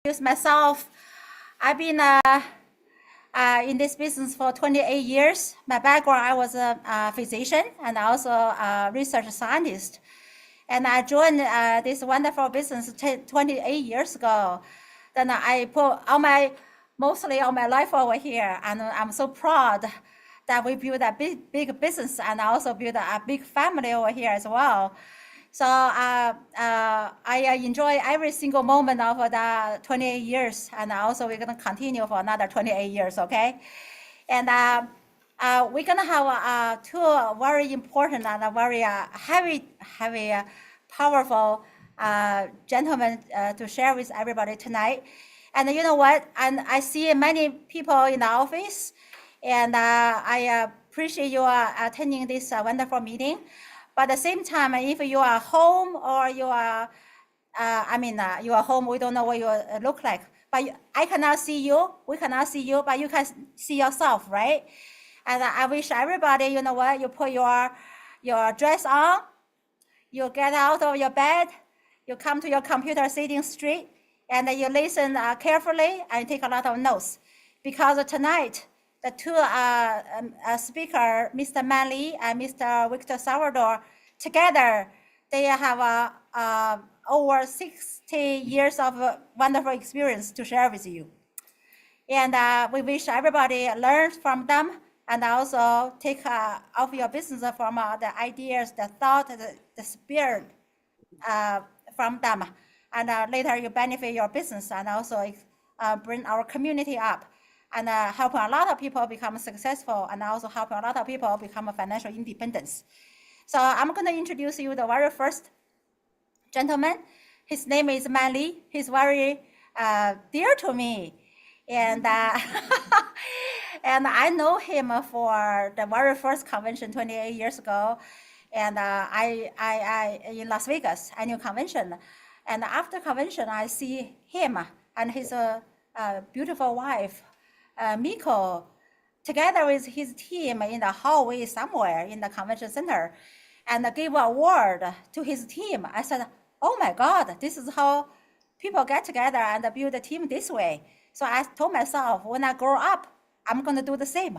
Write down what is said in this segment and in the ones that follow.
Myself, I've been in this business for 28 years. My background, I was a physician and also a research scientist. And I joined this wonderful business 28 years ago. Then I put mostly all my life over here, and I'm so proud that we built a big business and also built a big family over here as well. So I enjoy every single moment of the 28 years, and also we're gonna continue for another 28 years, okay? And we're gonna have two very important and very heavy, powerful gentlemen to share with everybody tonight. And you know what? And I see many people in the office, and I appreciate you attending this wonderful meeting. But at the same time, if you are home or you are, you are home, we don't know what you look like. But I cannot see you, we cannot see you, but you can see yourself, right? And I wish everybody, you know what, you put your dress on, you get out of your bed, you come to your computer sitting straight, and you listen carefully and take a lot of notes. Because tonight, the two speakers, Mr. Manley and Mr. Victor Salvador, together, they have over 60 years of wonderful experience to share with you. And we wish everybody learns from them and also take off your business from the ideas, the thought, the spirit from them. And later you benefit your business and also bring our community up and help a lot of people become successful and also help a lot of people become financial independence. So I'm going to introduce you the very first gentleman. His name is Manley. He's very dear to me. And and I know him for the very first convention 28 years ago. And I in Las Vegas annual convention. And after convention, I see him and his beautiful wife, Miko, together with his team in the hallway somewhere in the convention center, and gave an award to his team. I said, oh my God, this is how people get together and build a team this way. So I told myself, when I grow up, I'm going to do the same.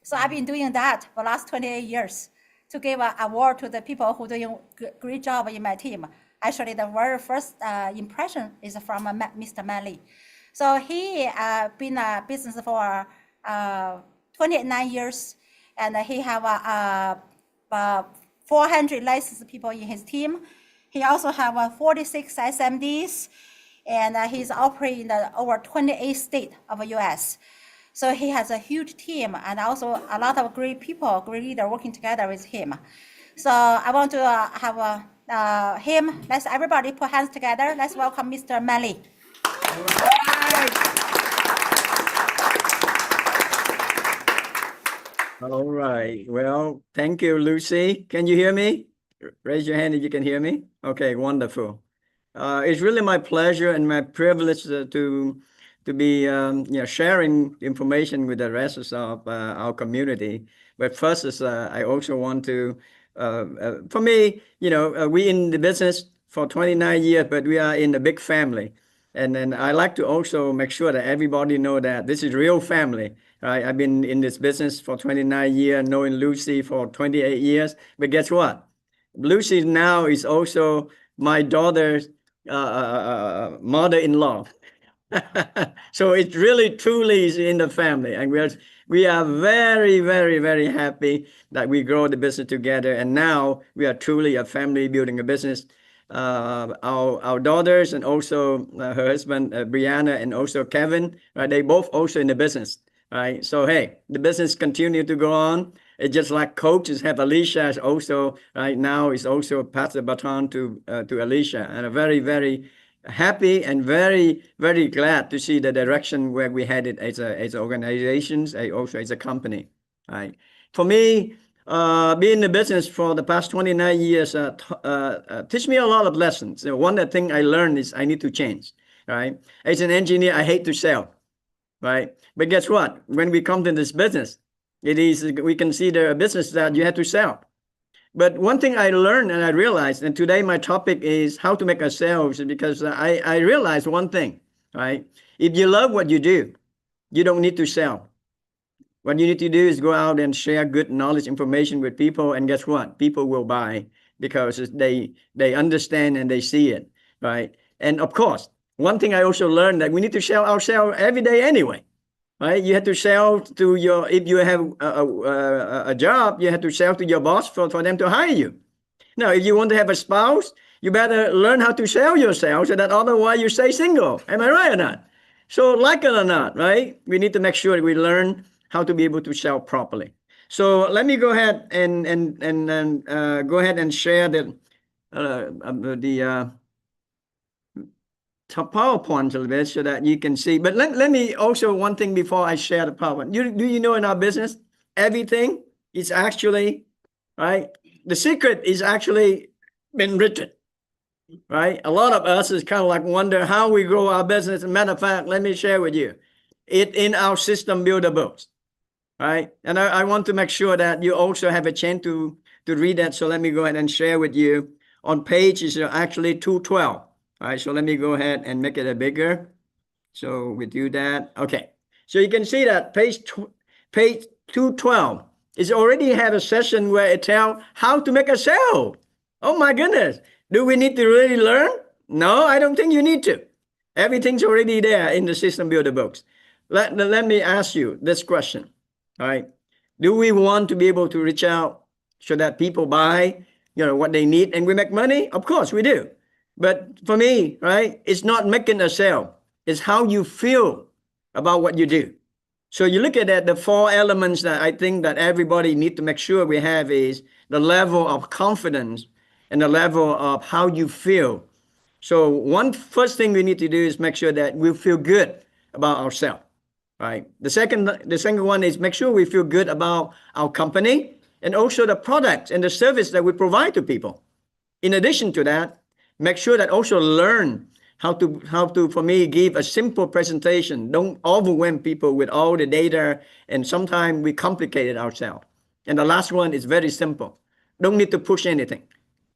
So I've been doing that for the last 28 years to give an award to the people who are doing a great job in my team. Actually, the very first impression is from Mr. Manley. So he been in business for 29 years, and he have 400 licensed people in his team. He also have 46 SMDs, and he's operating in over 28 states of the US. So he has a huge team and also a lot of great people, great leaders working together with him. So I want to have him. Let's everybody put hands together. Let's welcome Mr. Manley. All right. Well, thank you, Lucy. Can you hear me? Raise your hand if you can hear me. Okay, wonderful. It's really my pleasure and my privilege to be sharing information with the rest of our community. But first is I also want to, for me, we in the business for 29 years, but we are in a big family. And then I like to also make sure that everybody know that this is real family, right? I've been in this business for 29 years, knowing Lucy for 28 years. But guess what? Lucy now is also my daughter's mother-in-law. So it really truly is in the family. And we are very, very, very happy that we grow the business together. And now we are truly a family building a business. Our daughters and also her husband, Brianna, and also Kevin, right? They both also in the business, right? So, hey, the business continue to go on. It's just like coaches have Alicia also right now is also pass the baton to Alicia, and I'm very, very happy and very, very glad to see the direction where we headed as organizations, also as a company, right? For me, being in the business for the past 29 years teach me a lot of lessons. One thing I learned is I need to change, right? As an engineer, I hate to sell, right? But guess what? When we come to this business, we consider a business that you have to sell. But one thing I learned and I realized, and today my topic is how to make a sales, because I realized one thing. right? If you love what you do, you don't need to sell. What you need to do is go out and share good knowledge information with people, and guess what? People will buy because they understand and they see it, right? And of course, one thing I also learned that we need to sell ourselves every day anyway, right? You have to sell to your, if you have a job, you have to sell to your boss for them to hire you. Now, if you want to have a spouse, you better learn how to sell yourself so that otherwise you stay single. Am I right or not? So, like it or not, right? We need to make sure that we learn how to be able to sell properly. So let me go ahead and go ahead and share the PowerPoint a little bit so that you can see. But let me also, one thing before I share the PowerPoint. Do you know in our business, everything is actually, right? The secret is actually been written, right? A lot of us is kind of like wonder how we grow our business. As a matter of fact, let me share with you. It in our system builder books, right? And I want to make sure that you also have a chance to read that. So let me go ahead and share with you. On page is actually 212. All right, so let me go ahead and make it a bigger. So we do that. Okay. So you can see that page 212 is already have a session where it tells how to make a sale. Oh my goodness. Do we need to really learn? No, I don't think you need to. Everything's already there in the system builder books. Let me ask you this question. All right. Do we want to be able to reach out so that people buy, what they need and we make money? Of course we do. But for me, right, it's not making a sale. It's how you feel about what you do. So you look at that, the four elements that I think that everybody need to make sure we have is the level of confidence and the level of how you feel. So first thing we need to do is make sure that we feel good about ourselves, right? The second one is make sure we feel good about our company and also the products and the service that we provide to people. In addition to that, make sure that also learn how to for me give a simple presentation. Don't overwhelm people with all the data, and sometimes we complicate it ourselves. And the last one is very simple. Don't need to push anything.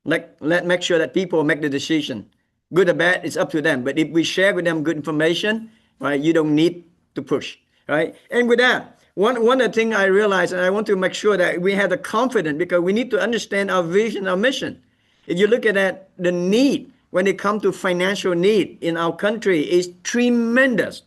Make sure that people make the decision. Good or bad, it's up to them. But if we share with them good information, right, you don't need to push, right? And with that, one of the things I realized, and I want to make sure that we have the confidence because we need to understand our vision, our mission. If you look at that, the need when it comes to financial need in our country is tremendous.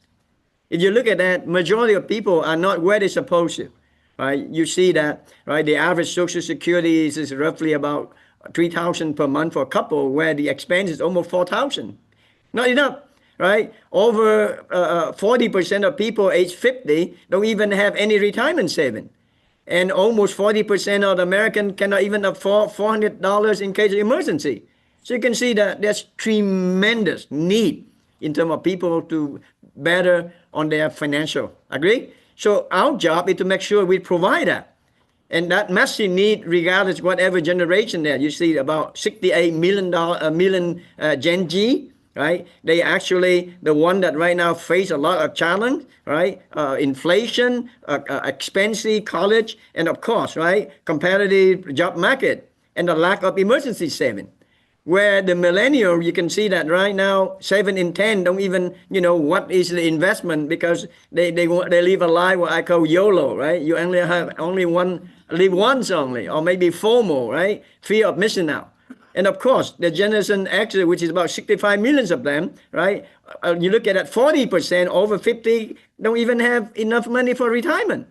If you look at that, majority of people are not where they're supposed to, right? You see that, right? The average Social Security is roughly about 3,000 per month for a couple, where the expense is almost 4,000. Not enough, right? Over 40% of people age 50 don't even have any retirement saving. And almost 40% of the Americans cannot even afford $400 in case of emergency. So you can see that there's tremendous need in terms of people to better on their financial. Agree? So our job is to make sure we provide that. And that massive need, regardless whatever generation there, you see about 68 million Gen Z, right? They actually the one that right now face a lot of challenge, right? Inflation, expensive college, and of course, right, competitive job market, and the lack of emergency saving. Where the millennial, you can see that right now, 7 in 10 don't even, what is the investment because they live a life what I call YOLO, right? You live once only, or maybe FOMO, right? Fear of missing out. And of course, the Generation X, which is about 65 million of them, right? You look at that, 40% over 50 don't even have enough money for retirement.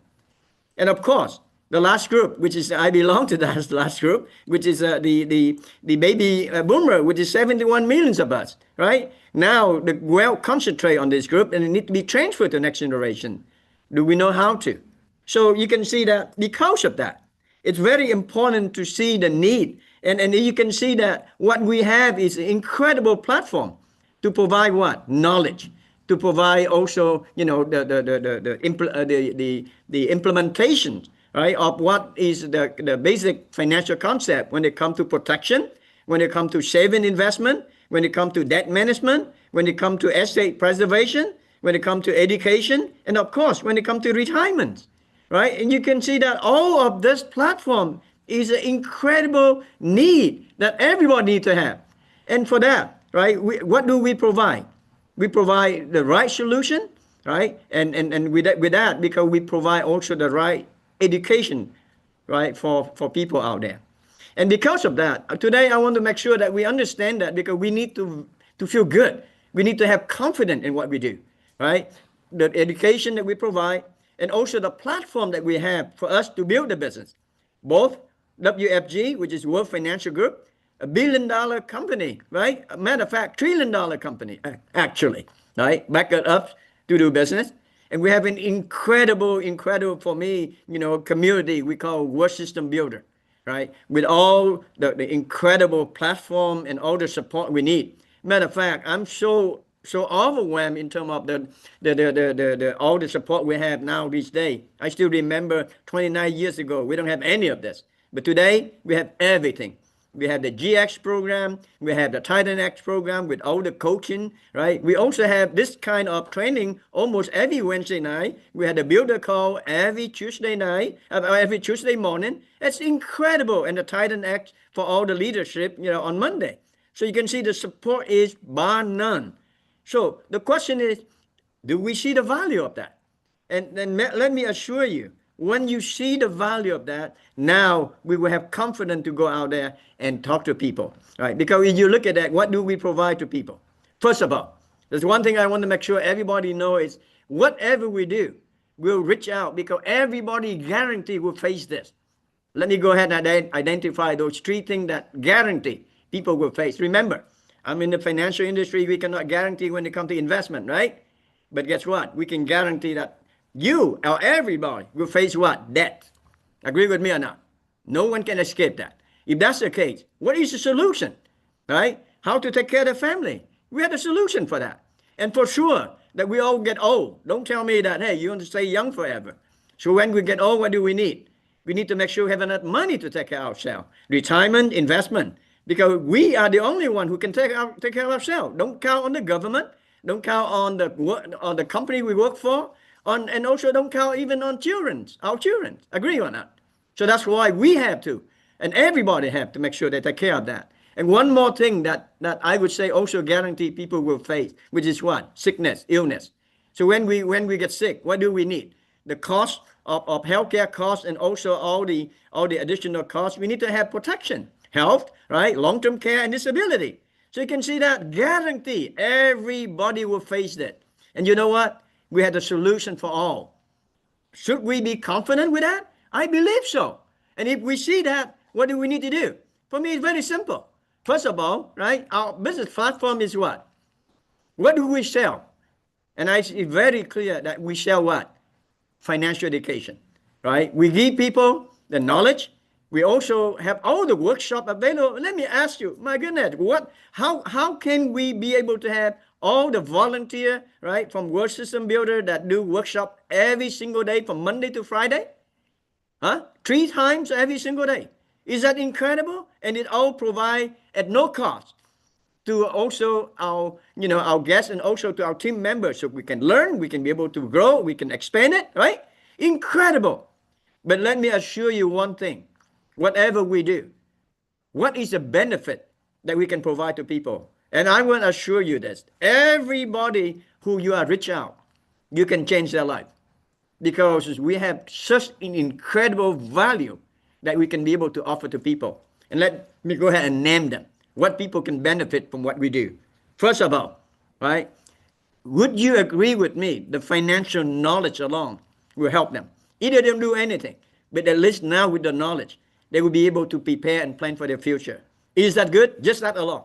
And of course, the last group, which is I belong to that last group, which is the baby boomer, which is 71 millions of us, right? Now the wealth concentrate on this group, and it need to be transferred to the next generation. Do we know how to? So you can see that because of that, it's very important to see the need, and you can see that what we have is an incredible platform to provide what knowledge, to provide also the implementation, right, of what is the basic financial concept when it comes to protection, when it comes to saving investment, when it comes to debt management, when it comes to estate preservation, when it comes to education, and of course when it comes to retirement, right? And you can see that all of this platform is an incredible need that everybody needs to have. And for that, right, what do we provide? We provide the right solution, right? And with that, because we provide also the right education, right, for people out there. And because of that, today I want to make sure that we understand that, because we need to feel good. We need to have confidence in what we do, right? The education that we provide, and also the platform that we have for us to build the business. Both WFG, which is World Financial Group, $1 billion company, right? A matter of fact, $1 trillion company, actually, right? Back it up to do business. And we have an incredible for me, community we call World System Builder, right? With all the incredible platform and all the support we need. Matter of fact, I'm so overwhelmed in terms of the all the support we have now these days. I still remember 29 years ago, we don't have any of this. But today, we have everything. We have the GX program. We have the Titan X program with all the coaching, right? We also have this kind of training almost every Wednesday night. We had a builder call every Tuesday night, every Tuesday morning. It's incredible. And the Titan X for all the leadership, on Monday. So you can see the support is bar none. So the question is, do we see the value of that? And then let me assure you, when you see the value of that, now we will have confidence to go out there and talk to people, right? Because if you look at that, what do we provide to people? First of all, there's one thing I want to make sure everybody knows is whatever we do, we'll reach out, because everybody guaranteed will face this. Let me go ahead and identify those three things that guarantee people will face. Remember, I'm in the financial industry. We cannot guarantee when it comes to investment, right? But guess what? We can guarantee that you or everybody will face what? Debt. Agree with me or not? No one can escape that. If that's the case, what is the solution? Right? How to take care of the family? We have a solution for that. And for sure that we all get old. Don't tell me that, hey, you want to stay young forever. So when we get old, what do we need? We need to make sure we have enough money to take care of ourselves. Retirement, investment. Because we are the only one who can take care of ourselves. Don't count on the government. Don't count on the company we work for. And also don't count even on our children. Agree or not? So that's why we have to, and everybody have to make sure they take care of that. And one more thing that I would say also guarantee people will face, which is what? Sickness, illness. So when we get sick, what do we need? The cost of healthcare costs, and also all the additional costs. We need to have protection, health, right? Long-term care and disability. So you can see that guarantee everybody will face that. And you know what? We had a solution for all. Should we be confident with that? I believe so. And if we see that, what do we need to do? For me, it's very simple. First of all, right, our business platform is what? What do we sell? And it's very clear that we sell what? Financial education, right? We give people the knowledge. We also have all the workshop available. Let me ask you, my goodness, how can we be able to have all the volunteer, right, from World System Builder that do workshop every single day from Monday to Friday? 3 times every single day. Is that incredible? And it all provide at no cost to also our guests and also to our team members, so we can learn, we can be able to grow, we can expand it, right? Incredible. But let me assure you one thing. Whatever we do, what is the benefit that we can provide to people? And I want to assure you this. Everybody who you are reach out, you can change their life. Because we have such an incredible value that we can be able to offer to people. And let me go ahead and name them. What people can benefit from what we do. First of all, right? Would you agree with me? The financial knowledge alone will help them. Either they don't do anything, but at least now with the knowledge, they will be able to prepare and plan for their future. Is that good? Just that alone.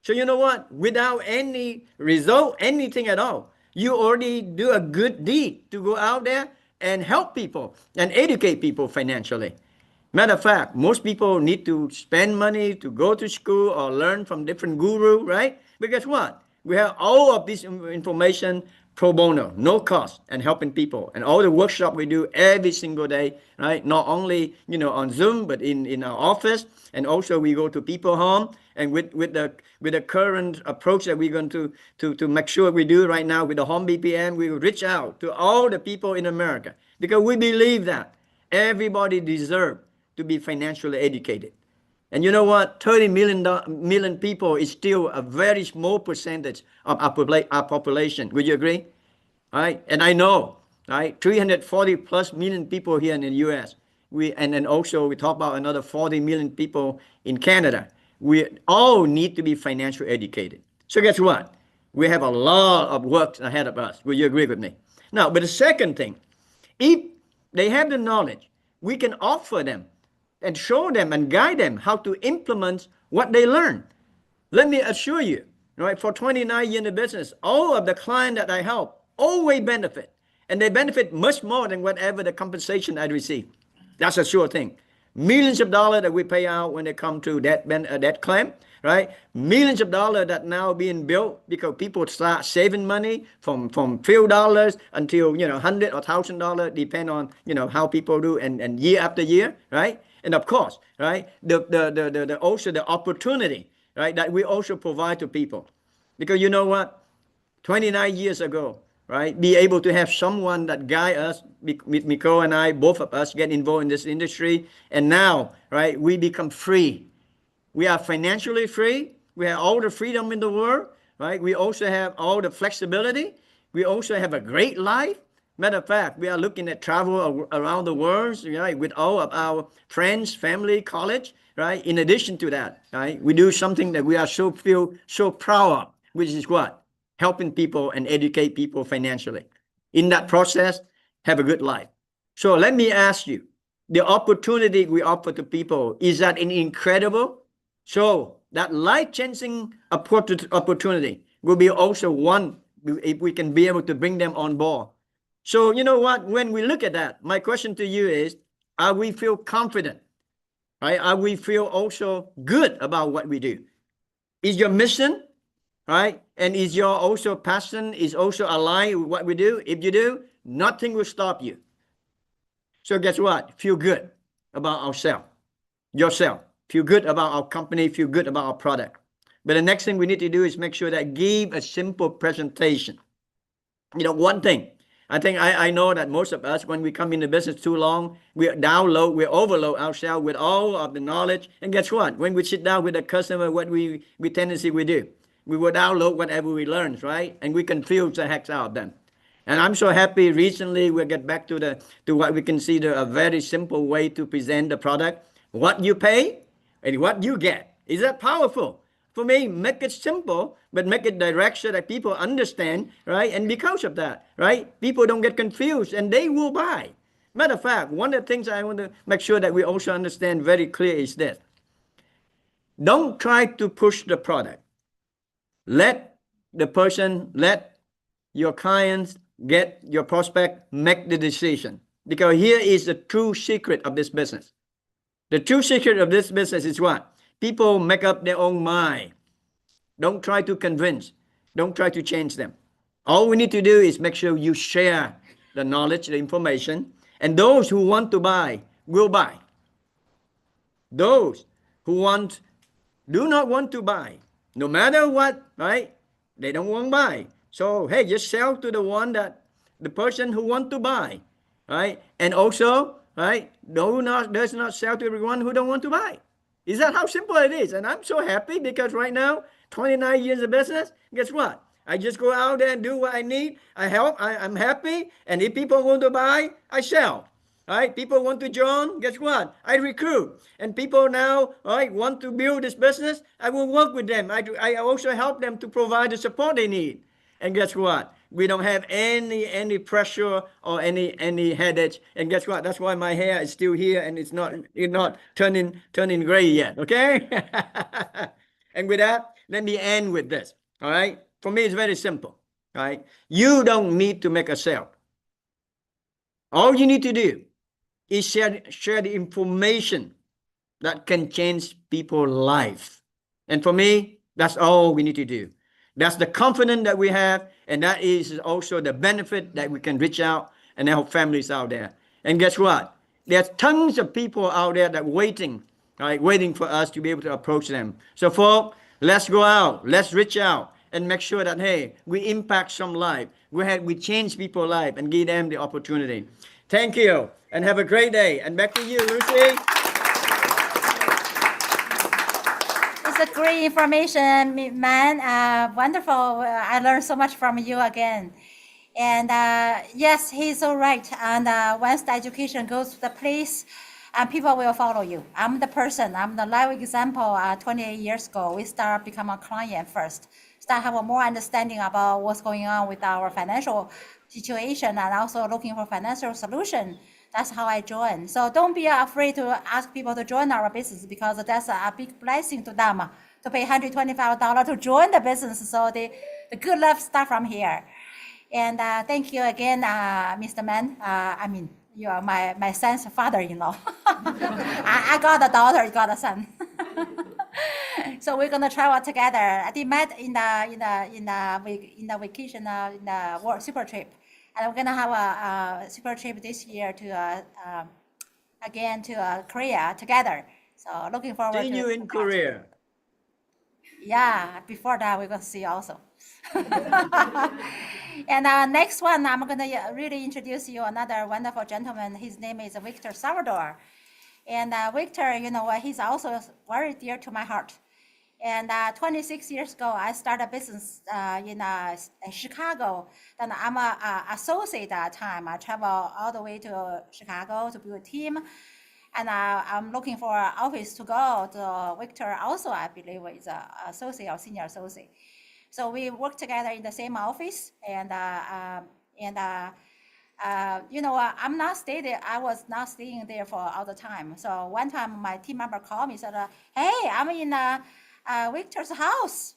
So you know what? Without any result, anything at all, you already do a good deed to go out there and help people and educate people financially. Matter of fact, most people need to spend money to go to school or learn from different gurus, right? But guess what? We have all of this information pro bono, no cost, and helping people. And all the workshop we do every single day, right? Not only, on Zoom, but in our office. And also we go to people home. And with the current approach that we're going to make sure we do right now with the home BPM, we will reach out to all the people in America. Because we believe that everybody deserves to be financially educated. And you know what? 30 million people is still a very small percentage of our population. Would you agree? Right? And I know, right? 340 plus million people here in the US. And then also we talk about another 40 million people in Canada. We all need to be financially educated. So guess what? We have a lot of work ahead of us. Will you agree with me? Now, but the second thing, if they have the knowledge, we can offer them and show them and guide them how to implement what they learn. Let me assure you, right, for 29 years in the business, all of the clients that I help always benefit. And they benefit much more than whatever the compensation I receive. That's a sure thing. Millions of dollars that we pay out when they come to that claim, right? Millions of dollars that now being built because people start saving money from few dollars until, $100 or $1,000, depend on, how people do and year after year, right? And of course, right, the also the opportunity, right, that we also provide to people. Because you know what? 29 years ago, right, be able to have someone that guide us, with Miko and I, both of us get involved in this industry. And now, right, we become free. We are financially free. We have all the freedom in the world, right? We also have all the flexibility. We also have a great life. Matter of fact, we are looking at travel around the world, right, with all of our friends, family, college, right? In addition to that, right, we do something that we are feel so proud of, which is what? Helping people and educate people financially. In that process, have a good life. So let me ask you, the opportunity we offer to people, is that incredible? So that life-changing opportunity will be also one if we can be able to bring them on board. So you know what? When we look at that, my question to you is, are we feel confident? Right? Are we feel also good about what we do? Is your mission, right? And is your also passion is also aligned with what we do? If you do, nothing will stop you. So guess what? Feel good about ourselves, yourself. Feel good about our company, feel good about our product. But the next thing we need to do is make sure that give a simple presentation. One thing, I think I know that most of us, when we come into business too long, we overload ourselves with all of the knowledge. And guess what? When we sit down with a customer, what we tendency we do, we will download whatever we learn, right? And we confuse the heck out of them. And I'm so happy recently we'll get back to what we consider a very simple way to present the product. What you pay and what you get. Is that powerful? For me, make it simple, but make it direct so that people understand, right? And because of that, right, people don't get confused and they will buy. Matter of fact, one of the things I want to make sure that we also understand very clear is this. Don't try to push the product. Let your clients, get your prospect, make the decision. Because here is the true secret of this business. The true secret of this business is what? People make up their own mind. Don't try to convince. Don't try to change them. All we need to do is make sure you share the knowledge, the information, and those who want to buy will buy. Those who do not want to buy, no matter what, right? They don't want to buy. So, hey, just sell to the person who want to buy, right? And also, right, does not sell to everyone who don't want to buy. Is that how simple it is? And I'm so happy because right now, 29 years of business, guess what? I just go out there and do what I need. I help. I'm happy. And if people want to buy, I sell. Right? People want to join, guess what? I recruit. And people now, right, want to build this business, I will work with them. I also help them to provide the support they need. And guess what? We don't have any pressure or any headache. And guess what? That's why my hair is still here and it's not turning gray yet. Okay? And with that, let me end with this. All right? For me, it's very simple. Right? You don't need to make a sale. All you need to do is share the information that can change people's life. And for me, that's all we need to do. That's the confidence that we have, and that is also the benefit that we can reach out and help families out there. And guess what? There's tons of people out there that waiting for us to be able to approach them. So folks, let's go out, let's reach out and make sure that, hey, we impact some life. We change people's life and give them the opportunity. Thank you, and have a great day. And back to you, Lucy. a great information, man. Wonderful. I learned so much from you again. And yes, he's so right. And once the education goes to the place, and people will follow you. I'm the person. I'm the live example. 28 years ago, we start become a client first. Start have a more understanding about what's going on with our financial situation, and also looking for financial solution. That's how I joined. So don't be afraid to ask people to join our business, because that's a big blessing to them to pay $125 to join the business. So the good love start from here. And thank you again, Mr. Man. I mean, you are my son's father-in-law. I got a daughter, you got a son. So we're gonna travel together. They met in the vacation in the work super trip, and we're gonna have a super trip this year to again to Korea together. So looking forward Seeing to you in that. Korea. Yeah, before that we're gonna see also. And next one, I'm gonna really introduce you another wonderful gentleman. His name is Victor Salvador. And Victor, you know, he's also very dear to my heart. And 26 years ago, I started a business in Chicago. Then I'm a associate at that time. I travel all the way to Chicago to build a team. And I'm looking for an office to go. So Victor also, I believe, is an associate or senior associate. So we work together in the same office, and you know, I'm not stay there. I was not staying there for all the time. So one time, my team member called me, said, "Hey, I'm in Victor's house."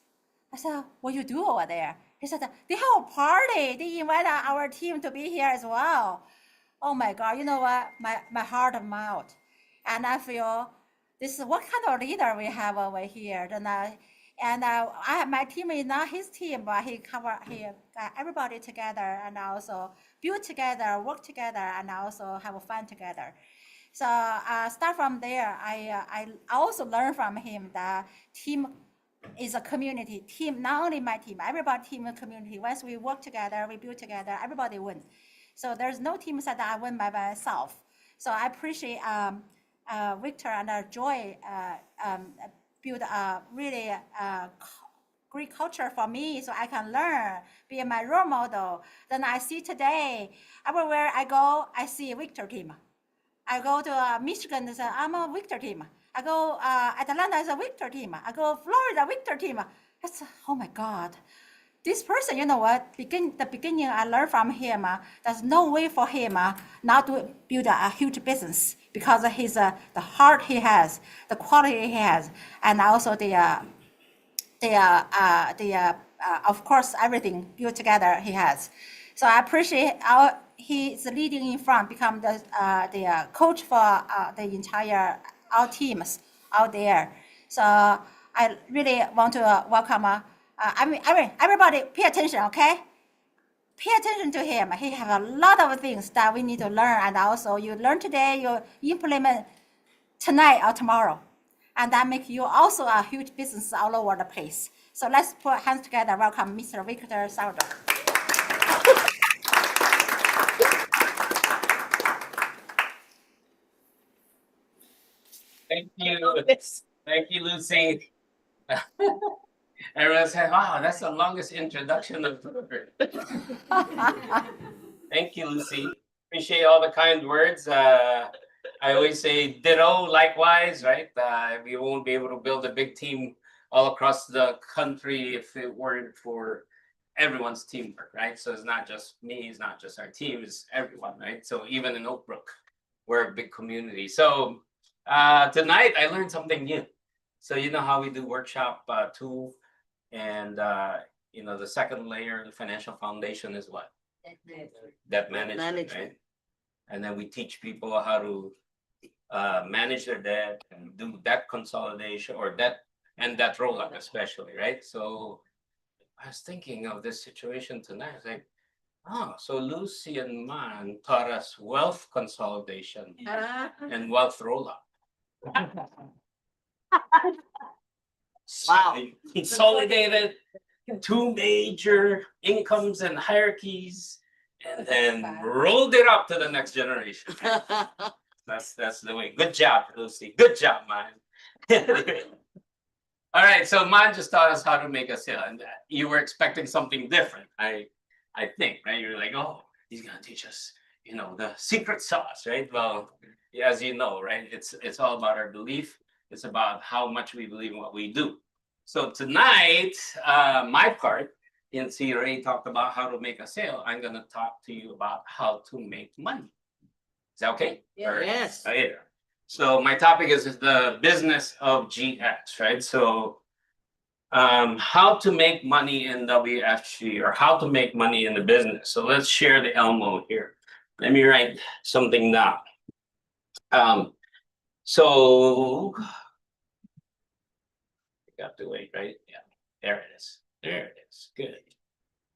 I said, "What you do over there?" He said, "They have a party. They invite our team to be here as well." Oh my God! You know what? My heart melt, and I feel this is what kind of leader we have over here. And my team is not his team, but he got everybody together, and also build together, work together, and also have fun together. So start from there. I also learned from him that team is a community. Team, not only my team, everybody team and community. Once we work together, we build together, everybody win. So there's no team that I win by myself. So I appreciate Victor and Joy build a really great culture for me, so I can learn, be my role model. Then I see today, everywhere I go, I see Victor team. I go to Michigan, I'm a Victor team. I go Atlanta, is a Victor team. I go Florida, Victor team. That's, oh my God. This person, you know what? The beginning, I learned from him. There's no way for him not to build a huge business, because of his the heart he has, the quality he has, and also of course everything built together he has. So I appreciate he's leading in front, become the coach for the entire our teams out there. So I really want to welcome. I mean, everybody, pay attention, okay? Pay attention to him. He have a lot of things that we need to learn, and also you learn today, you implement tonight or tomorrow, and that make you also a huge business all over the place. So let's put hands together. Welcome, Mr. Victor Salvador. Thank you. Thank you, Lucy. Everyone said, wow, that's the longest introduction I've ever heard. Thank you, Lucy. Appreciate all the kind words. I always say ditto, likewise, right? We won't be able to build a big team all across the country if it weren't for everyone's teamwork, right? So it's not just me, it's not just our team, it's everyone, right? So even in Oak Brook, we're a big community. So tonight I learned something new. So you know how we do workshop 2, and you know, the second layer, the financial foundation, is what? Debt management, right? And then we teach people how to manage their debt and do debt consolidation, or debt roll up especially, right? So I was thinking of this situation tonight. I was like, oh, so Lucy and Man taught us wealth consolidation and wealth roll up. Wow. Consolidated 2 major incomes and hierarchies, and then rolled it up to the next generation. That's the way. Good job, Lucy. Good job, man. All right, so Man just taught us how to make a sale, and you were expecting something different. I think, right? You're like, oh, he's gonna teach us, the secret sauce, right? Well, as you know, right? It's all about our belief. It's about how much we believe in what we do. So tonight, my part, since he already talked about how to make a sale, I'm gonna talk to you about how to make money. Is that okay? Yes. Yeah. So my topic is the business of GX, right? So how to make money in WFG, or how to make money in the business. So let's share the Elmo here. Let me write something down. So you got to wait, right? Yeah, there it is. There it is. Good.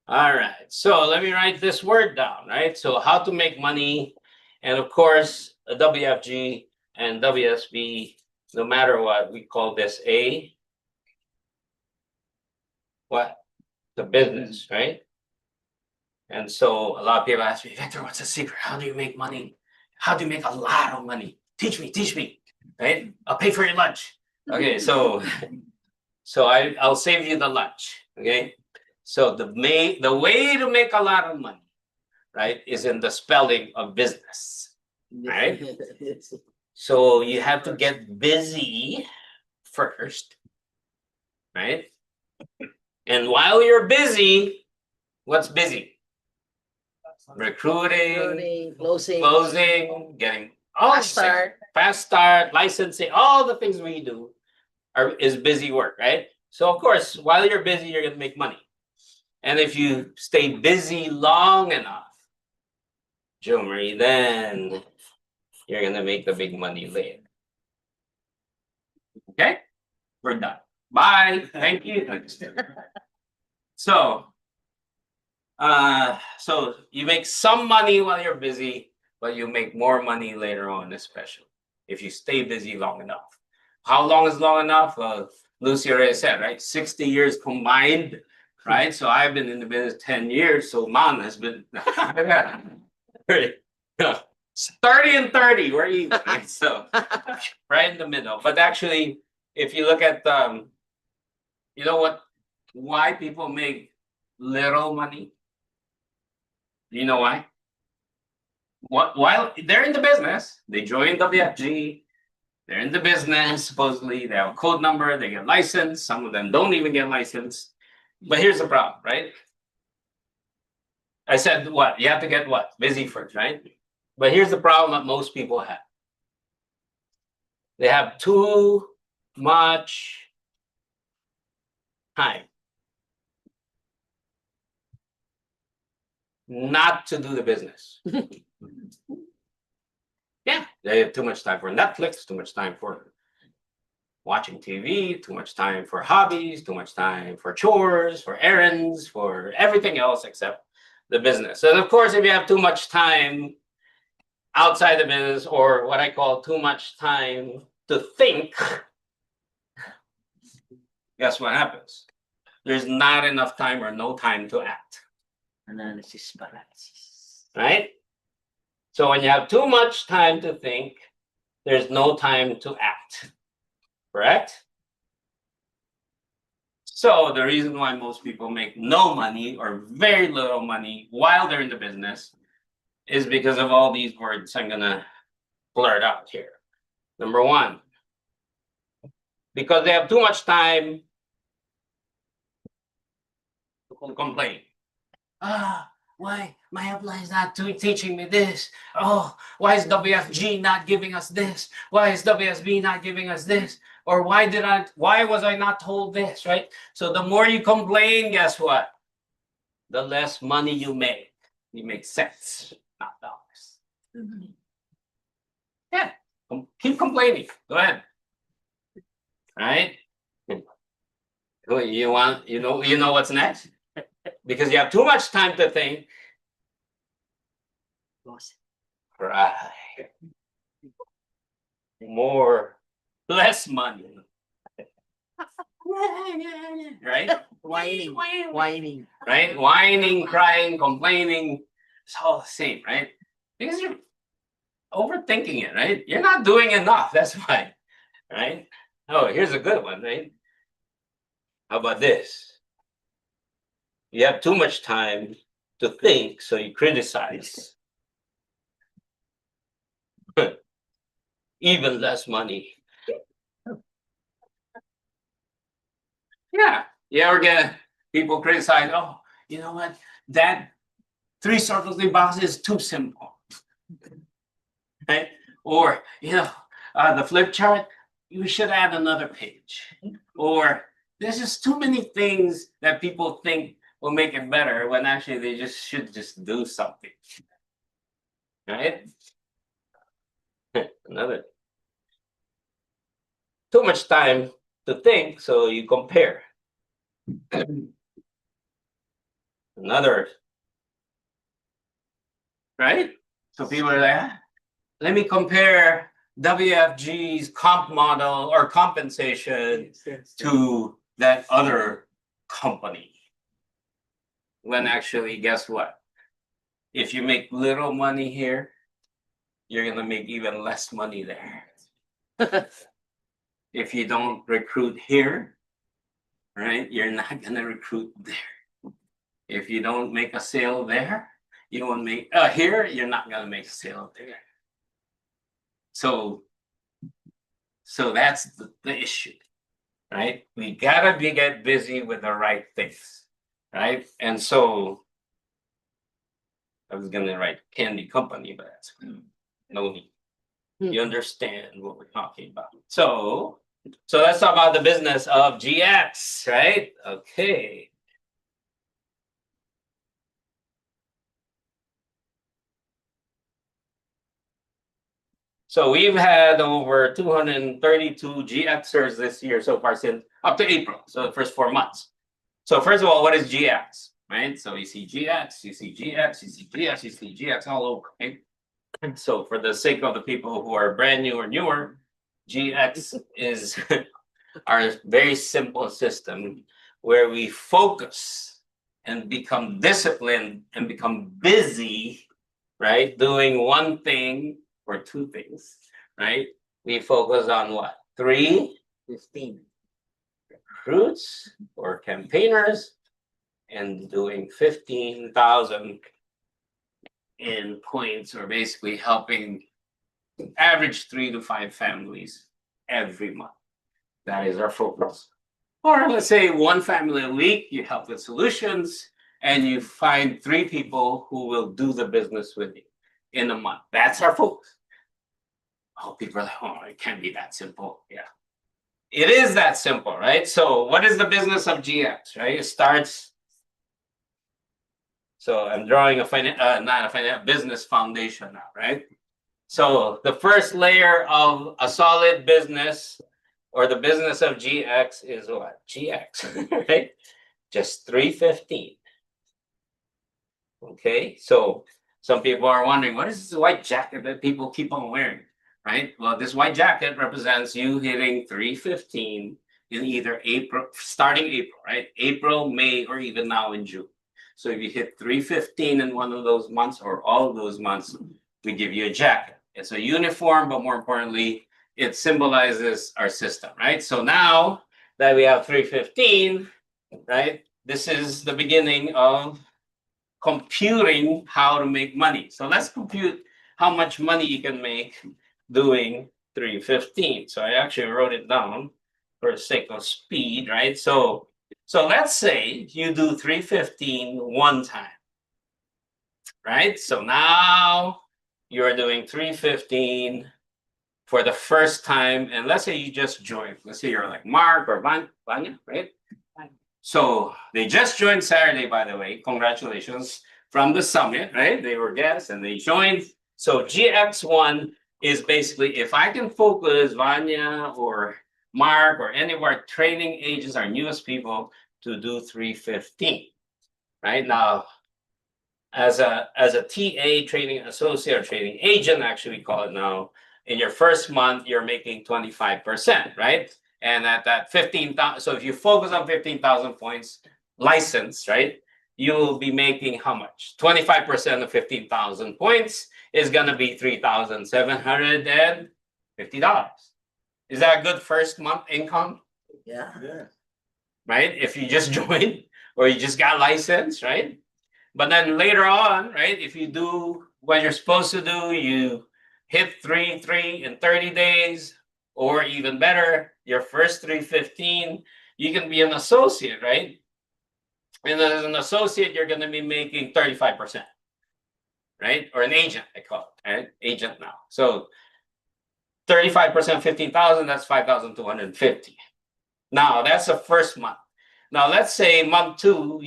All right. So let me write this word down, right? So how to make money, and of course, a WFG and WSB, no matter what, we call this the business, right? And so a lot of people ask me, Victor, what's the secret? How do you make money? How do you make a lot of money? Teach me, right? I'll pay for your lunch. Okay, so I'll save you the lunch. Okay, so the way to make a lot of money, right, is in the spelling of business. Right? So you have to get busy first, right? And while you're busy, what's busy? Recruiting, closing, getting all fast start, licensing, all the things we do is busy work, right? So of course, while you're busy, you're gonna make money. And if you stay busy long enough, Joe Marie, then you're gonna make the big money later. Okay, we're done. Bye. Thank you. So you make some money while you're busy, but you make more money later on, especially if you stay busy long enough. How long is long enough? Lucy already said, right? 60 years combined, right? So I've been in the business 10 years. So Man has been 30 and 30. We're even, right? So right in the middle. But actually, if you look at you know what? Why people make little money? Do you know why? While they're in the business, they join WFG, they're in the business, supposedly they have a code number, they get licensed, some of them don't even get licensed. But here's the problem, right? I said what? You have to get what? Busy first, right? But here's the problem that most people have. They have too much time not to do the business. Yeah, they have too much time for Netflix, too much time for watching TV, too much time for hobbies, too much time for chores, for errands, for everything else except the business. And of course, if you have too much time outside the business, or what I call too much time to think, guess what happens? There's not enough time or no time to act. Analysis paralysis. Right? So when you have too much time to think, there's no time to act. Correct? So the reason why most people make no money or very little money while they're in the business is because of all these words I'm gonna blurt out here. Number one, because they have too much time to complain. Why my upline is not teaching me this? Oh, why is WFG not giving us this? Why is WSB not giving us this? Or why was I not told this, right? So the more you complain, guess what? The less money you make. You make cents, not dollars. Mm-hmm. Yeah, keep complaining. Go ahead. Right? You know what's next? Because you have too much time to think. Right. Less money. Right? Whining. Right? Whining, crying, complaining. It's all the same, right? Because you're overthinking it, right? You're not doing enough. That's why. Right? Oh, here's a good one, right? How about this? You have too much time to think, so you criticize. Even less money. Yeah. You ever get people criticize, oh, you know what? That 3 circles, 3 boxes is too simple. Right? Or, the flip chart, you should add another page. Or there's just too many things that people think will make it better when actually they should just do something. Right? Another. Too much time to think, so you compare. Another. Right? So people are like, let me compare WFG's comp model or compensation to that other company. When actually, guess what? If you make little money here, you're going to make even less money there. If you don't recruit here, right, you're not going to recruit there. If you don't make a sale there, you won't make here, you're not going to make a sale there. So that's the issue, right? We gotta get busy with the right things, right? And so I was gonna write candy company, but that's no need. You understand what we're talking about. So let's talk about the business of GX, right? Okay. So we've had over 232 GXers this year so far, since up to April, so the first 4 months. So first of all, what is GX, right? So you see GX, you see GX, you see GX, you see GX all over, right? So for the sake of the people who are brand new or newer, GX is our very simple system where we focus and become disciplined and become busy, right? Doing one thing or 2 things, right? We focus on what? 3:15 recruits or campaigners and doing 15,000 in points, or basically helping average 3 to 5 families every month. That is our focus. Or let's say 1 family a week, you help with solutions and you find 3 people who will do the business with you in a month. That's our focus. Oh, people are like, oh, it can't be that simple. Yeah. It is that simple, right? So what is the business of GX, right? It starts. So I'm drawing a business foundation now, right? So the first layer of a solid business, or the business of GX, is what? GX, right? Just 3:15. Okay, so some people are wondering, what is this white jacket that people keep on wearing, right? Well, this white jacket represents you hitting 3:15 in either April, starting April, right? April, May, or even now in June. So if you hit 3:15 in one of those months or all of those months, we give you a jacket. It's a uniform, but more importantly, it symbolizes our system, right? So now that we have 3:15, right? This is the beginning of computing how to make money. So let's compute how much money you can make doing 3:15. So I actually wrote it down for the sake of speed, right? So let's say you do 3:15 one time, right? So now you're doing 3:15 for the first time, and let's say you just joined. Let's say you're like Mark or Vanya, right? So they just joined Saturday, by the way. Congratulations from the summit, right? They were guests and they joined. So GX1 is basically, if I can focus Vanya or Mark or any of our training agents, our newest people, to do 3:15, right? Now, as a TA, training associate or training agent, actually we call it now, in your first month, you're making 25%, right? And at that 15,000, so if you focus on 15,000 points license, right, you will be making how much? 25% of 15,000 points is going to be $3,750. Is that a good first month income? Yeah. right? If you just joined or you just got licensed, right? But then later on, right, if you do what you're supposed to do, you hit three in 30 days, or even better, your first 315, you can be an associate, right? And as an associate, you're going to be making 35%, right? Or an agent, I call it, right? Agent now. So 35%, 15,000, that's 5,250. Now that's the first month. Now let's say month two,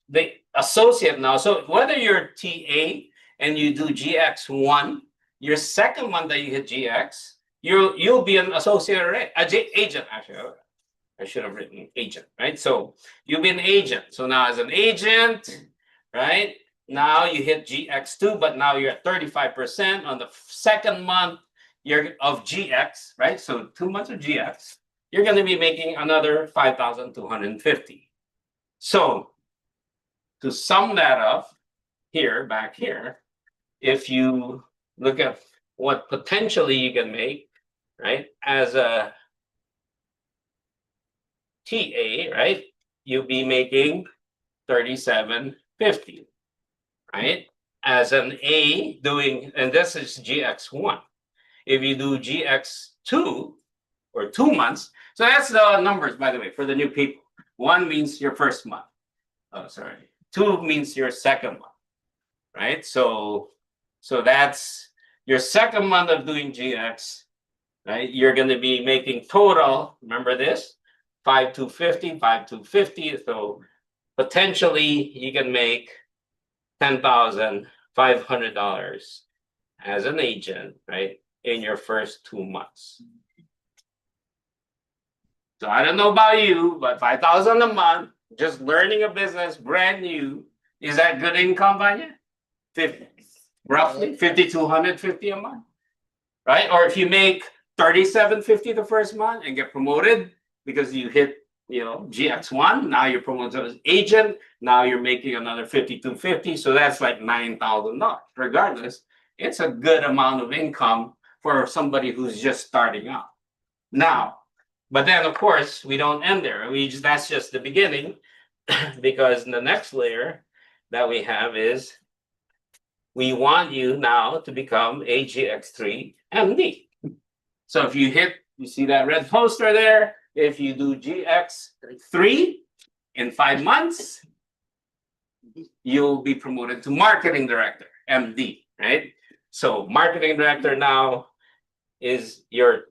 the associate now. So whether you're TA and you do GX1, your second month that you hit GX, you'll be an associate already, agent actually. I should have written agent, right? So you'll be an agent. So now as an agent, right? Now you hit GX2, but now you're at 35% on the second month you're of GX, right? So 2 months of GX, you're going to be making another 5,250. So to sum that up here, back here, if you look at what potentially you can make, right, as a TA, right, you'll be making 3750, right? As an A doing, and this is GX1. If you do GX2 or 2 months, so that's the numbers, by the way, for the new people. 1 means your first month. Oh, sorry. 2 means your second month, right? So that's your second month of doing GX, right? You're going to be making total, remember this, 5,250. So potentially you can make $10,500 as an agent, right, in your first 2 months. So I don't know about you, but 5,000 a month, just learning a business, brand new, is that good income, Vanya? Roughly 5,250 a month, right? Or if you make 3,750 the first month and get promoted because you hit, GX1, now you're promoted as agent, now you're making another 5,250, so that's like $9,000. Regardless, it's a good amount of income for somebody who's just starting out. Now, but then of course we don't end there. That's just the beginning, because the next layer that we have is we want you now to become a GX3 MD. So if you see that red poster there, if you do GX3 in 5 months, you'll be promoted to marketing director, MD, right? So marketing director now is your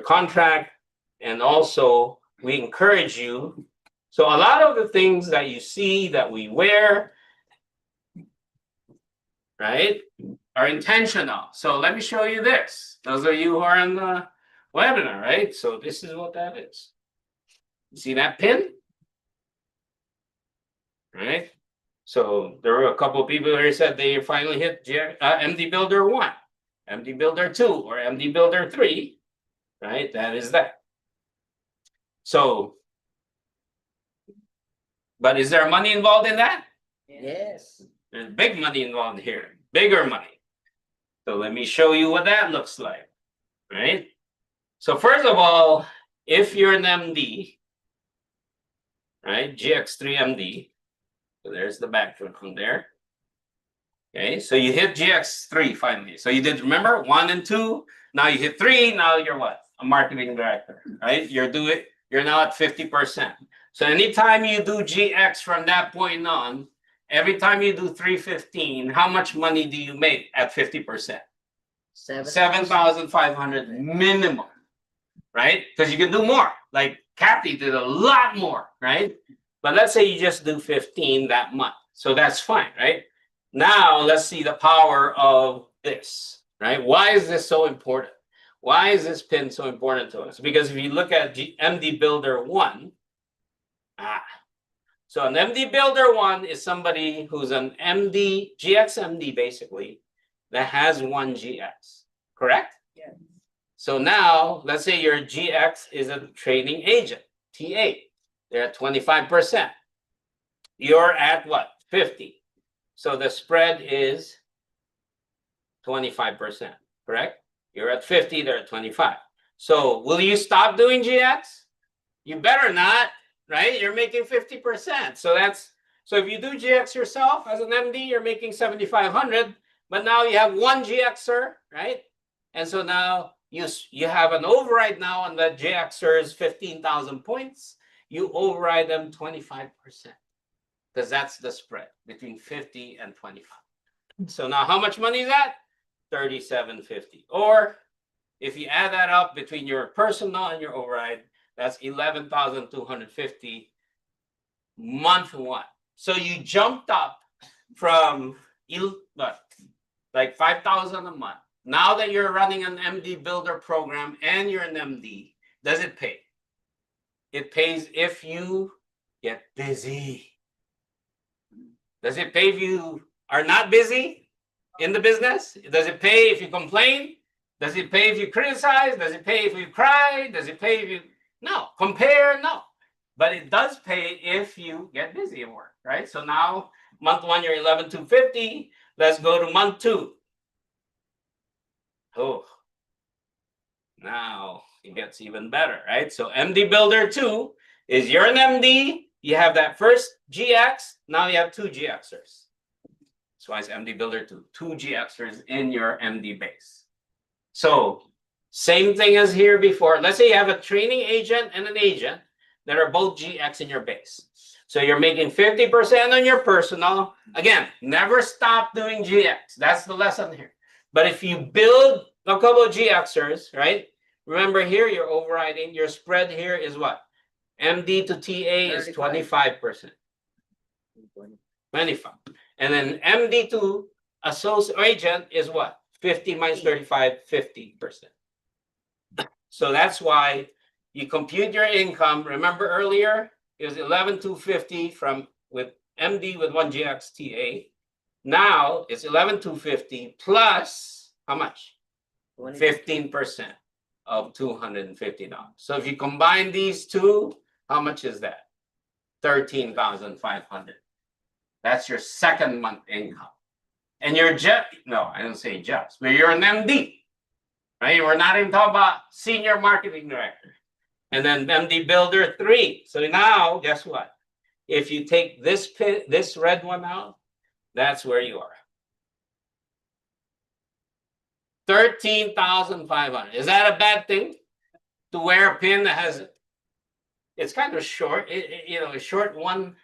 contract, and also we encourage you. So a lot of the things that you see that we wear, right, are intentional. So let me show you this. Those of you who are in the webinar, right? So this is what that is. You see that pin? Right? So there were a couple of people who said they finally hit MD Builder 1, MD Builder 2, or MD Builder 3, right? That is that. So, but is there money involved in that? Yes. There's big money involved here, bigger money. So let me show you what that looks like, right? So first of all, if you're an MD, right, GX3 MD, so there's the background from there. Okay, so you hit GX3 finally. So you did, remember, 1 and 2, now you hit 3, now you're what? A marketing director, right? You're now at 50%. So anytime you do GX from that point on, every time you do 315, how much money do you make at 50%? 7,500 minimum, right? Because you can do more. Like Kathy did a lot more, right? But let's say you just do 15 that month. So that's fine, right? Now let's see the power of this, right? Why is this so important? Why is this pin so important to us? Because if you look at MD Builder 1, so an MD Builder 1 is somebody who's an MD, GX MD basically, that has 1 GX, correct? Yeah. So now, let's say your GX is a training agent, TA. They're at 25%. You're at what? 50. So the spread is 25%, correct? You're at 50, they're at 25. So will you stop doing GX? You better not, right? You're making 50%. So if you do GX yourself as an MD, you're making 7,500, but now you have one GXer, right? And so now you have an override now on the GXer's 15,000 points. You override them 25%, because that's the spread between 50 and 25. So now how much money is that? 3750. Or if you add that up between your personal and your override, that's 11,250 month one. So you jumped up from like 5,000 a month. Now that you're running an MD Builder program and you're an MD, does it pay? It pays if you get busy. Does it pay if you are not busy in the business? Does it pay if you complain? Does it pay if you criticize? Does it pay if you cry? Does it pay if you... No. Compare? No. But it does pay if you get busy at work, right? So now, month one, you're 11,250. Let's go to month two. Oh, now it gets even better, right? So MD Builder 2 is you're an MD. You have that first GX. Now you have two GXers. That's why it's MD Builder 2. Two GXers in your MD base. So same thing as here before. Let's say you have a training agent and an agent that are both GX in your base. So you're making 50% on your personal. Again, never stop doing GX. That's the lesson here. But if you build a couple of GXers, right? Remember here, you're overriding. Your spread here is what? MD to TA is 25%. 25. And then MD to associate agent is what? 50 minus 35, 50%. So that's why you compute your income. Remember earlier, it was 11,250 from with MD with 1 GX TA. Now it's 11,250 plus how much? 15% of $250. So if you combine these two, how much is that? 13,500. That's your second month income. And you're no, I don't say just, but you're an MD, right? We're not even talking about senior marketing director. And then MD Builder 3. So now, guess what? If you take this red one out, that's where you are. 13,500. Is that a bad thing? To wear a pin that has, it's kind of short, a short one,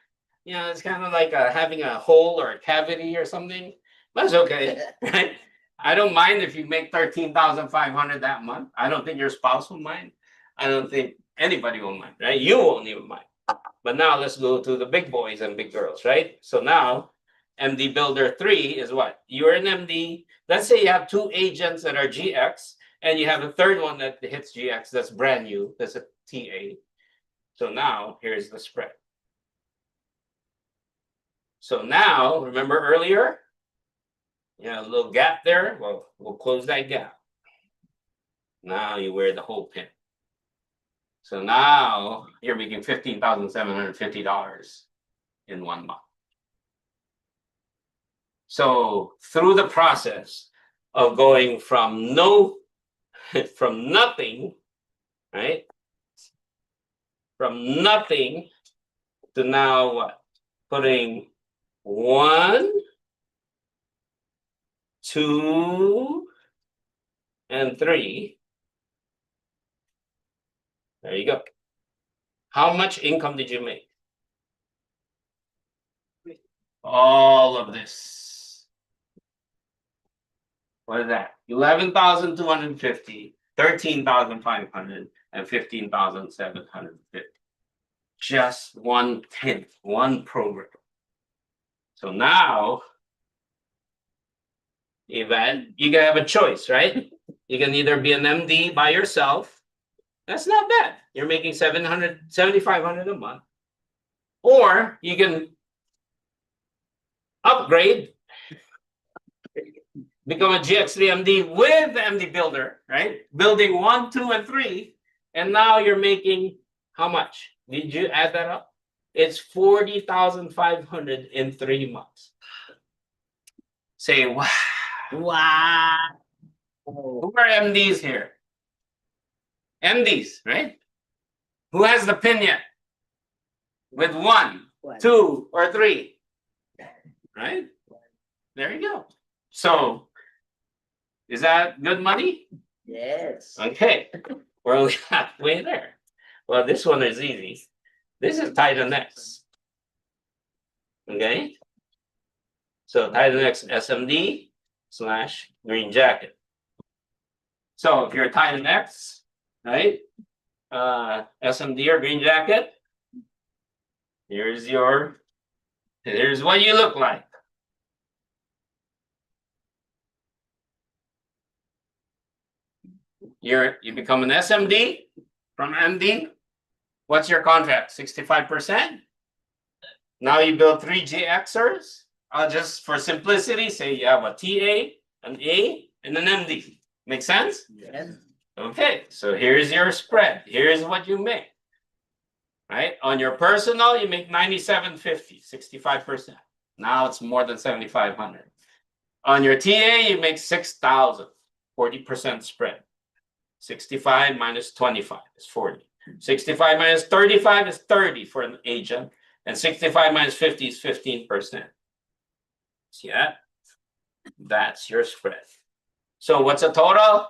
it's kind of like having a hole or a cavity or something. That's okay, right? I don't mind if you make 13,500 that month. I don't think your spouse will mind. I don't think anybody will mind, right? You won't even mind. But now let's go to the big boys and big girls, right? So now MD Builder 3 is what? You're an MD. Let's say you have two agents that are GX, and you have a third one that hits GX that's brand new. That's a TA. So now here's the spread. So now, remember earlier? A little gap there. Well, we'll close that gap. Now you wear the whole pin. So now you're making $15,750 in 1 month. So through the process of going from nothing, right? From nothing to now what? Putting 1, 2, and 3. There you go. How much income did you make? All of this. What is that? 11,250, 13,500, and 15,750. Just 1/10, one program. So now, you can have a choice, right? You can either be an MD by yourself. That's not bad. You're making $7,500 a month. Or you can upgrade, become a GX3 MD with the MD Builder, right? Building 1, 2, and 3. And now you're making how much? Did you add that up? It's $40,500 in 3 months. Say, wow. Wow. Who are MDs here? MDs, right? Who has the pin yet? With 1, 2, or 3. Right? There you go. So, is that good money? Yes. Okay. We're only halfway there. Well, this one is easy. This is Titan X. Okay? So Titan X SMD / green jacket. So if you're Titan X, right? SMD or green jacket, here's what you look like. You become an SMD from MD. What's your contract? 65%. Now you build 3 GXers. I'll just, for simplicity, say you have a TA, an A, and an MD. Make sense? Yes. Okay, so here's your spread. Here's what you make. Right? On your personal, you make 97.50, 65%. Now it's more than 7,500. On your TA, you make 6,000, 40% spread. 65 minus 25 is 40. 65 minus 35 is 30 for an agent. And 65 minus 50 is 15%. See that? That's your spread. So what's a total?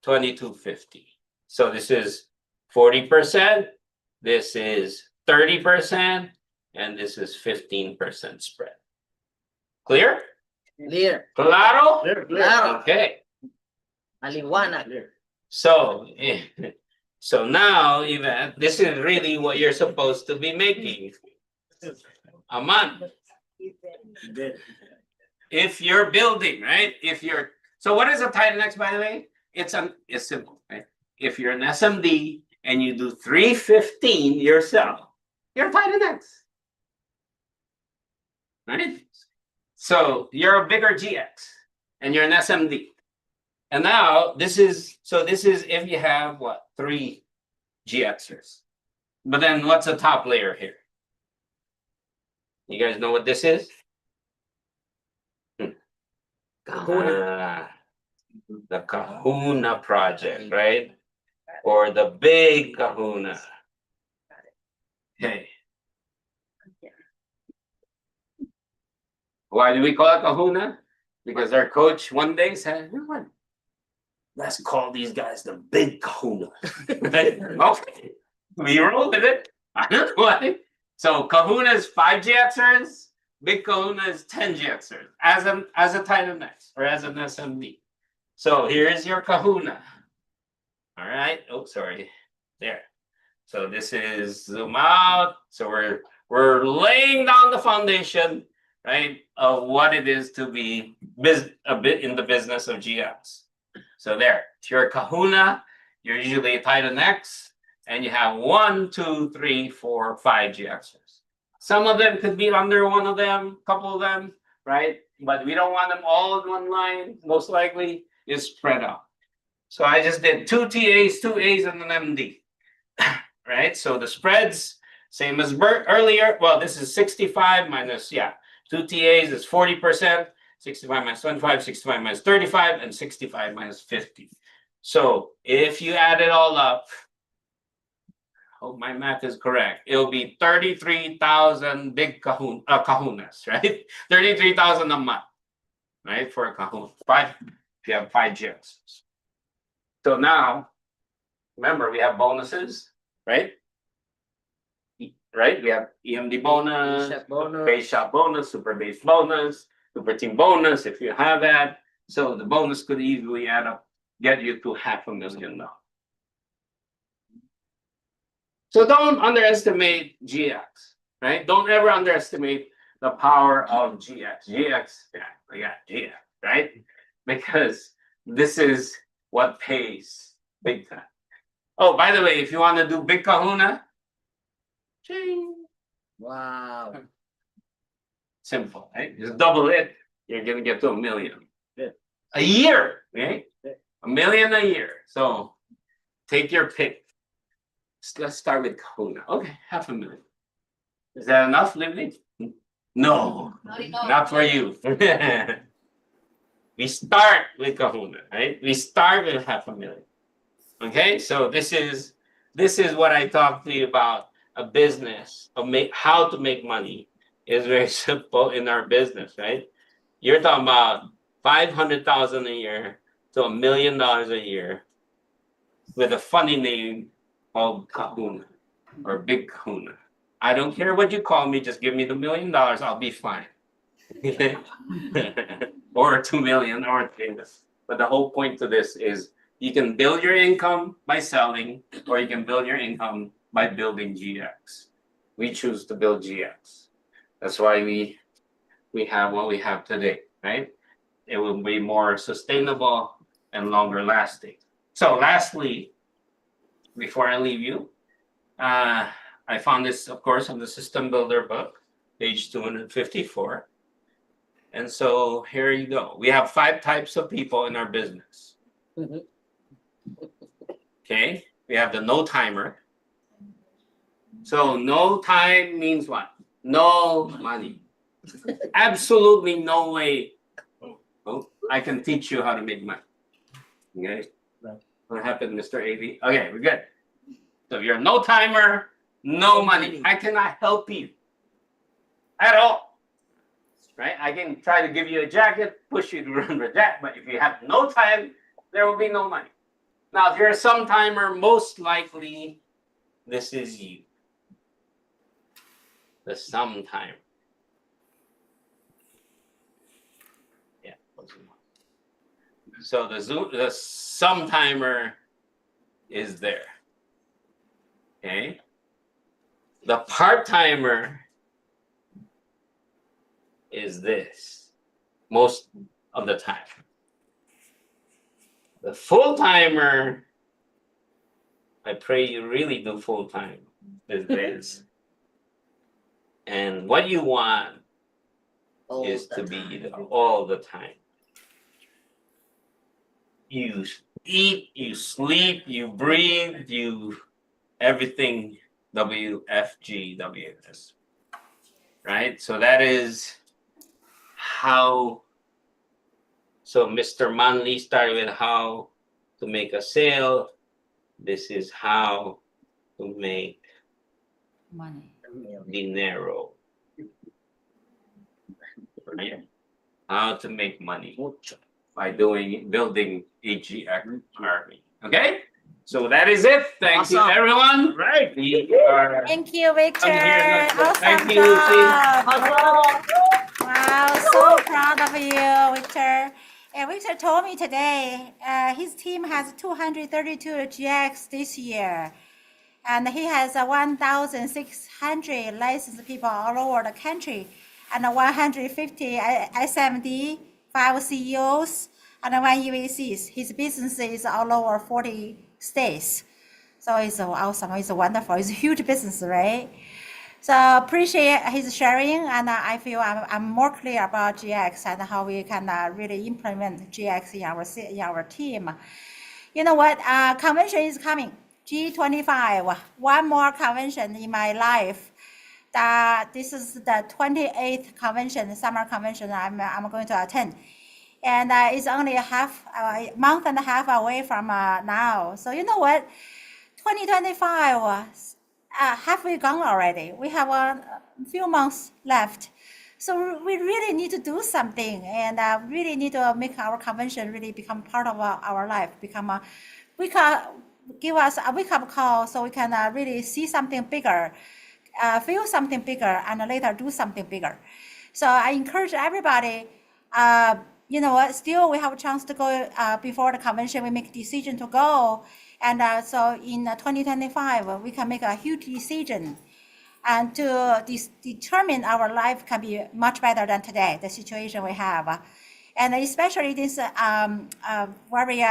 2250. So this is 40%, this is 30%, and this is 15% spread. Clear? Clear. Claro? Claro. Okay. Maliwanag. So, so now, Yvette, this is really what you're supposed to be making a month. If you're building, right? So what is a Titan X, by the way? It's simple, right? If you're an SMD and you do 315 yourself, you're Titan X. Right? So you're a bigger GX and you're an SMD. And now this is if you have what? 3 GXers. But then what's the top layer here? You guys know what this is? The Kahuna project, right? Or the big Kahuna. Okay. Why do we call it Kahuna? Because our coach one day said, let's call these guys the big Kahuna. Right? Okay. We roll with it. I don't know why. So Kahuna is 5 GXers. Big Kahuna is 10 GXers as a Titan X or as an SMD. So here's your Kahuna. All right. Oh, sorry. There. So this is zoom out. So we're laying down the foundation, right, of what it is to be a bit in the business of GX. So there. It's your Kahuna. You're usually a Titan X, and you have 1, 2, 3, 4, 5 GXers. Some of them could be under one of them, couple of them, right? But we don't want them all in one line. Most likely is spread out. So I just did 2 TAs, 2 A's, and an MD, right? So the spreads, same as earlier. Well, this is 65 minus, 2 TAs is 40%, 65 minus 25, 65 minus 35, and 65 minus 50. So if you add it all up, hope my math is correct. It'll be 33,000 big kahunas, right? 33,000 a month, right? For a kahuna. 5, if you have 5 GXs. So now, remember, we have bonuses, right? Right? We have EMD bonus, base shop bonus, super base bonus, super team bonus, if you have that. So the bonus could easily add up, get you to $500,000. So don't underestimate GX, right? Don't ever underestimate the power of GX. GX, right? Because this is what pays big time. Oh, by the way, if you want to do big kahuna, ching. Wow. Simple, right? Just double it, you're gonna get to $1 million. A year, right? $1 million a year. So take your pick. Let's start with kahuna. Okay, $500,000. Is that enough, Livni? No, not for you. We start with kahuna, right? We start with $500,000. Okay, so this is this is what I talk to you about. A business of how to make money is very simple in our business, right? You're talking about 500,000 a year to $1 million a year with a funny name called Kahuna or Big Kahuna. I don't care what you call me, just give me the $1 million, I'll be fine. Or 2 million or things. But the whole point to this is you can build your income by selling, or you can build your income by building GX. We choose to build GX. That's why we have what we have today, right? It will be more sustainable and longer lasting. So lastly, before I leave you, I found this, of course, on the System Builder book, page 254. And so here you go. We have 5 types of people in our business. Okay, we have the no timer. So no time means what? No money. Absolutely no way. Oh, I can teach you how to make money. Okay, what happened, Mr. AV? Okay, we're good. So if you're a no timer, no money. I cannot help you at all. Right? I can try to give you a jacket, push you to run the jacket, but if you have no time, there will be no money. Now, if you're a some-timer, most likely this is you. The some-timer. Yeah. So the some-timer is there. Okay. The part-timer is this most of the time. The full-timer, I pray you really do full-time, is this. And what you want is to be all the time. You eat, you sleep, you breathe, you everything WFGWS. Right? So that is how. So Mr. Manley started with how to make a sale. This is how to make Money. dinero. Right? How to make money by building AGX army. Okay? So that is it. Thank you, Awesome. everyone. Right. Thank you, Victor. here. Awesome Thank you, Lucy. job. Wow, so proud of you, Victor. And Victor told me today his team has 232 GX this year. And he has 1,600 licensed people all over the country, and 150 SMD, 5 CEOs, and 1 EVCs. His business is all over 40 states. So it's awesome, it's wonderful, it's a huge business, right? So appreciate his sharing, and I feel I'm more clear about GX and how we can really implement GX in our team. You know what? Convention is coming. G25, one more convention in my life. This is the 28th convention, summer convention I'm going to attend. And it's only a month and a half away from now. So you know what? 2025, halfway gone already. We have a few months left. So we really need to do something, and really need to make our convention really become part of our life, give us a wake-up call so we can really see something bigger, feel something bigger, and later do something bigger. So I encourage everybody, you know what, still we have a chance to go before the convention, we make a decision to go. And so in 2025, we can make a huge decision and to determine our life can be much better than today, the situation we have. And especially this very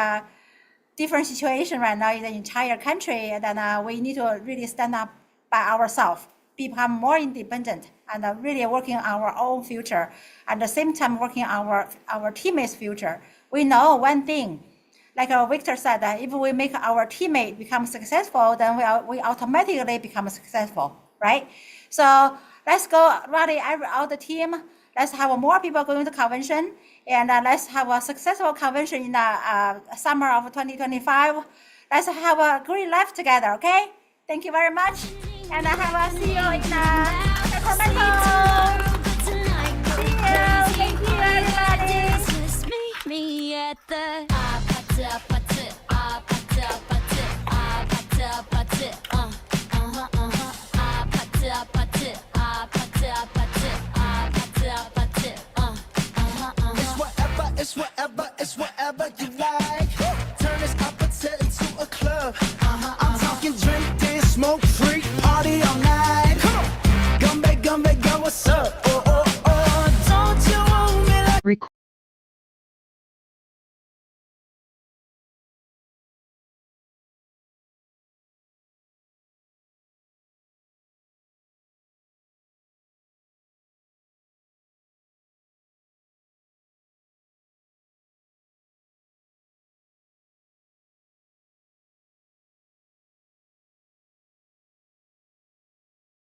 different situation right now in the entire country, then we need to really stand up by ourselves, become more independent, and really working on our own future. At the same time, working on our teammates' future. We know one thing, like Victor said, that if we make our teammate become successful, then we automatically become successful, right? So let's go rally all the team. Let's have more people going to convention, and let's have a successful convention in the summer of 2025. let's have a great life together, okay? Thank you very much. And I have a see you in Sacramento. See you. Thank you, everybody. Just meet me at the It's whatever you like. Turn this opposite into a club. I'm talking drink, dance, smoke, freak, party all night. Come on, gumbe, gumbe, go, what's up?